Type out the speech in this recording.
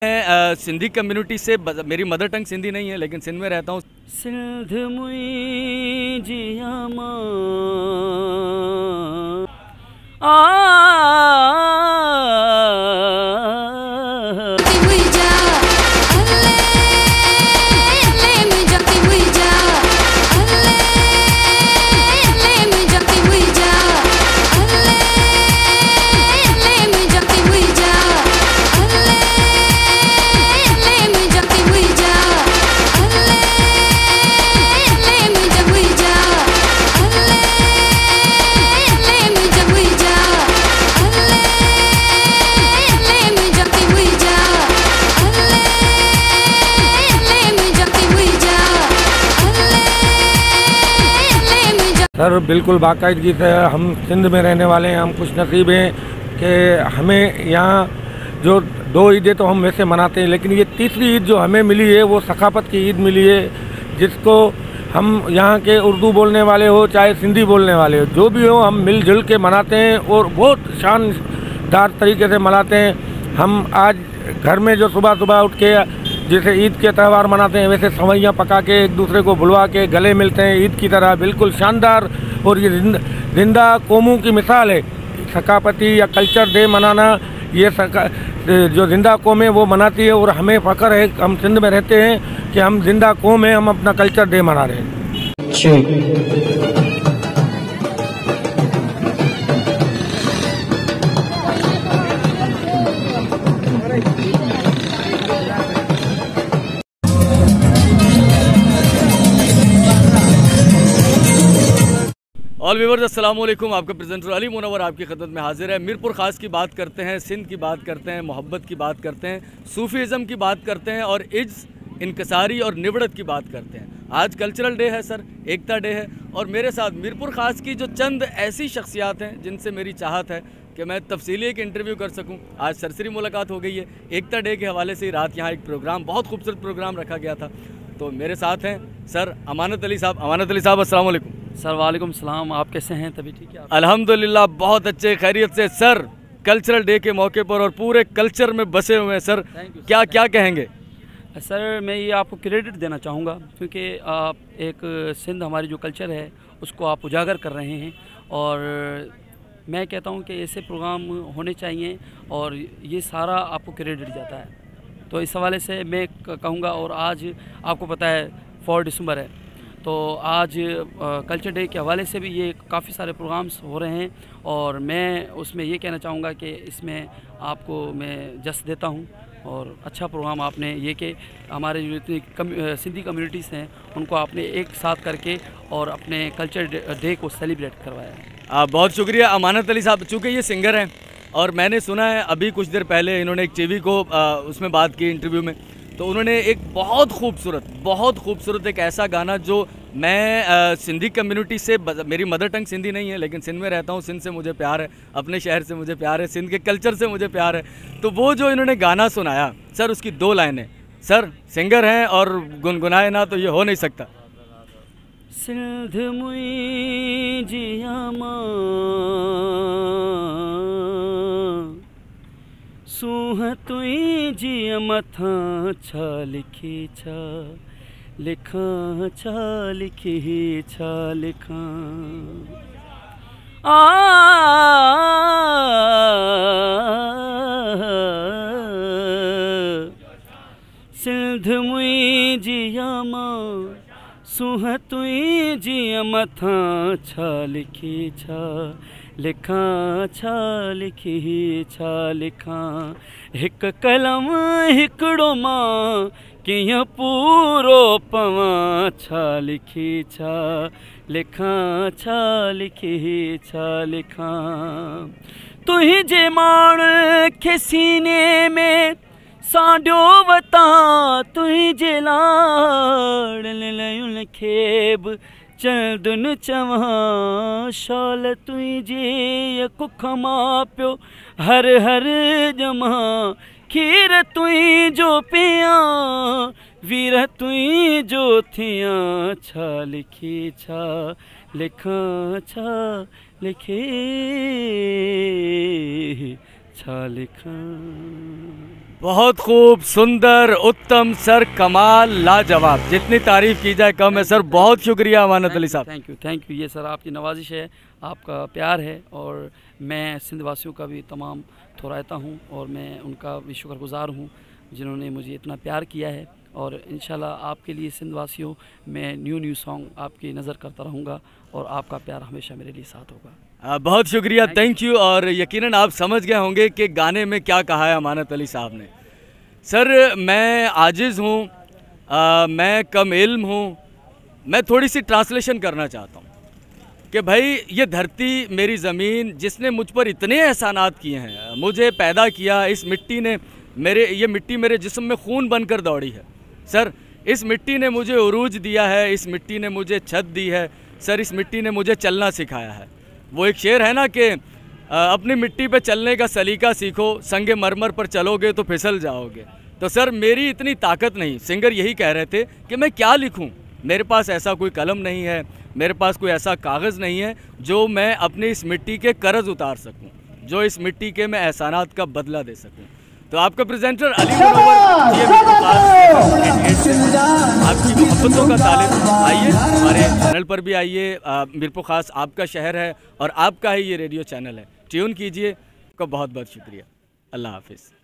मैं सिंधी कम्युनिटी से, मेरी मदर टंग सिंधी नहीं है लेकिन सिंध में रहता हूँ। सिंध मुंहिंजी अमा सर बिल्कुल बाकायदगी से हम सिंध में रहने वाले हैं। हम खुश नसीब हैं कि हमें यहाँ जो दो ईदें तो हम वैसे मनाते हैं, लेकिन ये तीसरी ईद जो हमें मिली है वो सकाफत की ईद मिली है, जिसको हम यहाँ के उर्दू बोलने वाले हो चाहे सिंधी बोलने वाले हो, जो भी हो, हम मिलजुल के मनाते हैं और बहुत शानदार तरीके से मनाते हैं। हम आज घर में जो सुबह सुबह उठ के जैसे ईद के त्यौहार मनाते हैं वैसे सवैयाँ पका के एक दूसरे को बुलवा के गले मिलते हैं ईद की तरह, बिल्कुल शानदार। और ये जिंदा कौमों की मिसाल है। सकाफती या कल्चर डे मनाना, ये जो जिंदा कौम है वो मनाती है और हमें फ़ख्र है, हम सिंध में रहते हैं कि हम जिंदा कौम है, हम अपना कल्चर डे मना रहे हैं। ऑल व्यूअर्स अस्सलाम वालेकुम। आपका प्रेजेंटर अली मुनव्वर आपकी खिदमत में हाजिर है। मीरपुर ख़ास की बात करते हैं, सिंध की बात करते हैं, मोहब्बत की बात करते हैं, सूफ़ीज़म की बात करते हैं और इज्ज़, इनकसारी और निवड़त की बात करते हैं। आज कल्चरल डे है सर, एकता डे है और मेरे साथ मीरपुर ख़ास की जो चंद ऐसी शख्सियात हैं जिनसे मेरी चाहत है कि मैं तफसीली एक इंटरव्यू कर सकूं। आज सरसरी मुलाकात हो गई है। एकता डे के हवाले से रात यहाँ एक प्रोग्राम, बहुत खूबसूरत प्रोग्राम रखा गया था। तो मेरे साथ हैं सर अमानत अली साहब। अमानत अली साहब अस्सलाम वालेकुम। सर वालेकुम सलाम, आप कैसे हैं? तभी ठीक है? अल्हम्दुलिल्लाह बहुत अच्छे, खैरियत से। सर कल्चरल डे के मौके पर और पूरे कल्चर में बसे हुए हैं सर, क्या क्या कहेंगे? सर मैं ये आपको क्रेडिट देना चाहूँगा क्योंकि आप एक सिंध हमारी जो कल्चर है उसको आप उजागर कर रहे हैं और मैं कहता हूँ कि ऐसे प्रोग्राम होने चाहिए और ये सारा आपको क्रेडिट जाता है। तो इस हवाले से मैं कहूँगा। और आज आपको पता है 4 दिसंबर है, तो आज कल्चर डे के हवाले से भी ये काफ़ी सारे प्रोग्राम्स हो रहे हैं और मैं उसमें ये कहना चाहूँगा कि इसमें आपको मैं जस देता हूँ और अच्छा प्रोग्राम आपने ये कि हमारे जो इतनी सिंधी कम्युनिटीज़ हैं उनको आपने एक साथ करके और अपने कल्चर डे को सेलिब्रेट करवाया है। बहुत शुक्रिया अमानत अली साहब। चूँकि ये सिंगर हैं और मैंने सुना है अभी कुछ देर पहले इन्होंने एक टीवी को उसमें बात की इंटरव्यू में, तो उन्होंने एक बहुत खूबसूरत एक ऐसा गाना जो मैं सिंधी कम्युनिटी से, मेरी मदर टंग सिंधी नहीं है लेकिन सिंध में रहता हूँ, सिंध से मुझे प्यार है, अपने शहर से मुझे प्यार है, सिंध के कल्चर से मुझे प्यार है। तो वो जो इन्होंने गाना सुनाया सर, उसकी 2 लाइनें, सर सिंगर हैं और गुनगुनाए ना तो ये हो नहीं सकता। सिंध मुंहिंजी अमा सूंह तुंहिंजी मथां छा लिखी छा लिखां, छा लिखी छा लिखां। सिंध मुंहिंजी अमा सूंह तुंहिंजी मथां छा लिखी छा लिखां, छा लिखी छा लिखां। हिकु कलम हिकिड़ो मां कीअं पूरो पवां, छा लिखी छा लिखां, छा लिखी छा लिखां। तुंहिंजे माण खे सीने में सांडियो वतां, तुंहिंजे लाड़ियुनि खे बि चंदुन चवां, शौल तुंहिंजी कुख मां पियो हर हर ॼमां। खीर तुंहिंजो पियां, वीर तुंहिंजो थियां, छा लिखी छा लिखां, छा लिखी छा लिखां। बहुत खूब, सुंदर, उत्तम सर, कमाल, लाजवाब, जितनी तारीफ़ की जाए कम है सर। बहुत शुक्रिया अमानत अली साहब। Thank you. ये सर आपकी नवाजिश है, आपका प्यार है, और मैं सिंध वासियों का भी तमाम थोराता हूँ और मैं उनका भी शुक्रगुज़ार हूँ जिन्होंने मुझे इतना प्यार किया है। और इंशाल्लाह आपके लिए सिंध वासियों मैं न्यू सॉन्ग आपकी नज़र करता रहूँगा और आपका प्यार हमेशा मेरे लिए साथ होगा। बहुत शुक्रिया, थैंक यू। और यकीनन आप समझ गए होंगे कि गाने में क्या कहा है अमानत अली साहब ने। सर मैं आजिज़ हूँ, मैं कम इल्म हूँ, मैं थोड़ी सी ट्रांसलेशन करना चाहता हूँ कि भाई ये धरती, मेरी ज़मीन, जिसने मुझ पर इतने एहसानात किए हैं, मुझे पैदा किया, इस मिट्टी ने ये मिट्टी मेरे जिस्म में खून बनकर दौड़ी है सर। इस मिट्टी ने मुझे उरूज दिया है, इस मिट्टी ने मुझे छत दी है सर, इस मिट्टी ने मुझे चलना सिखाया है। वो एक शेर है ना कि अपनी मिट्टी पे चलने का सलीका सीखो, संगे मरमर पर चलोगे तो फिसल जाओगे। तो सर मेरी इतनी ताकत नहीं, सिंगर यही कह रहे थे कि मैं क्या लिखूं, मेरे पास ऐसा कोई कलम नहीं है, मेरे पास कोई ऐसा कागज़ नहीं है जो मैं अपनी इस मिट्टी के कर्ज उतार सकूं, जो इस मिट्टी के मैं एहसानात का बदला दे सकूं। तो आपका प्रेजेंटर अली मुनव्वर, ये आपकी मोहब्बतों का तालिब, आइए हमारे चैनल पर भी आइए। मीरपुर ख़ास आपका शहर है और आपका ही ये रेडियो चैनल है, ट्यून कीजिए। आपका बहुत बहुत शुक्रिया। अल्लाह हाफिज़।